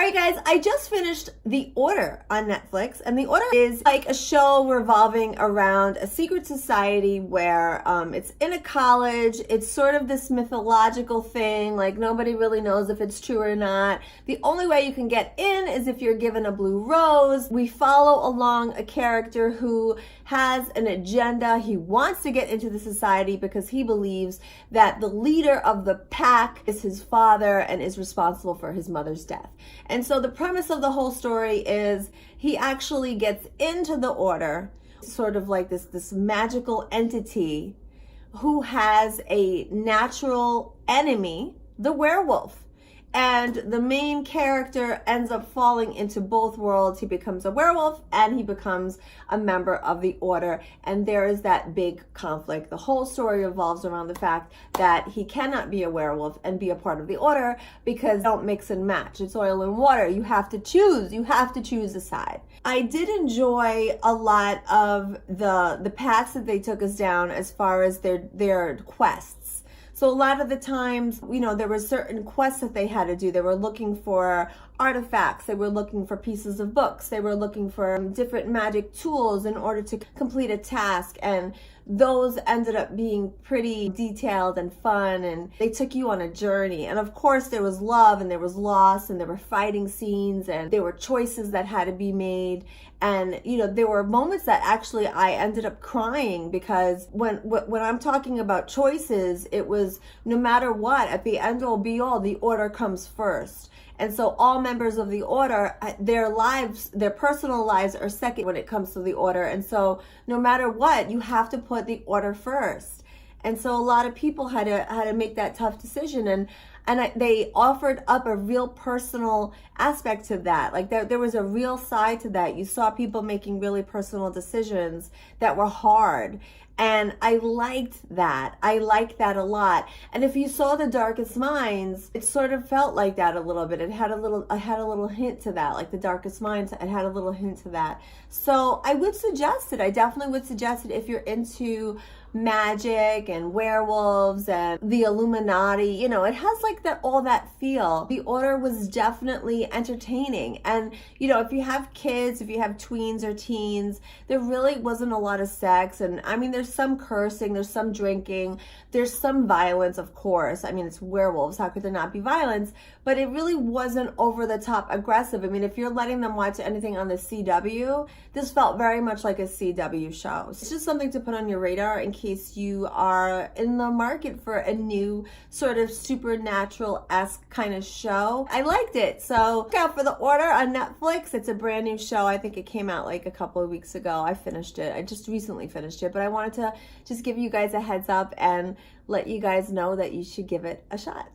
right, guys, I just finished The Order on Netflix, and The Order is like a show revolving around a secret society where it's in a college. It's sort of this mythological thing, like nobody really knows if it's true or not. The only way you can get in is if you're given a blue rose. We follow along a character who has an agenda. He wants to get into the society because he believes that the leader of the pack is his father and is responsible for his mother's death. And so the premise of the whole story is he actually gets into the order, sort of like this magical entity who has a natural enemy, the werewolf. And the main character ends up falling into both worlds. He becomes a werewolf and he becomes a member of the order. And there is that big conflict. The whole story revolves around the fact that he cannot be a werewolf and be a part of the order because don't mix and match. It's oil and water. You have to choose. You have to choose a side. I did enjoy a lot of the paths that they took us down as far as their quests. So a lot of the times, you know, there were certain quests that they had to do. They were looking for artifacts. They were looking for pieces of books. They were looking for different magic tools in order to complete a task. And those ended up being pretty detailed and fun. And they took you on a journey. And of course, there was love and there was loss and there were fighting scenes and there were choices that had to be made. And, you know, there were moments that actually I ended up crying because when I'm talking about choices, it was no matter what, at the end all be all, the order comes first. And so all members of the order, their lives, their personal lives are second when it comes to the order. And so no matter what, you have to put the order first. And so a lot of people had to make that tough decision. And they offered up a real personal aspect to that. Like there was a real side to that. You saw people making really personal decisions that were hard. And I liked that. I liked that a lot. And if you saw The Darkest Minds, it sort of felt like that a little bit. I had a little hint to that, like The Darkest Minds, it had a little hint to that. So I would suggest it. I definitely would suggest it if you're into magic and werewolves and the Illuminati. You know, it has like that, all that feel. The Order was definitely entertaining. And, you know, if you have kids, if you have tweens or teens, there really wasn't a lot of sex. And I mean, there's some cursing, there's some drinking, there's some violence, of course. I mean, it's werewolves. How could there not be violence? But it really wasn't over the top aggressive. I mean, if you're letting them watch anything on the CW, this felt very much like a CW show. It's just something to put on your radar in case you are in the market for a new sort of supernatural-esque kind of show. I liked it. So look out for The Order on Netflix. It's a brand new show. I think it came out like a couple of weeks ago. I finished it. I just recently finished it, but I wanted to just give you guys a heads up and let you guys know that you should give it a shot.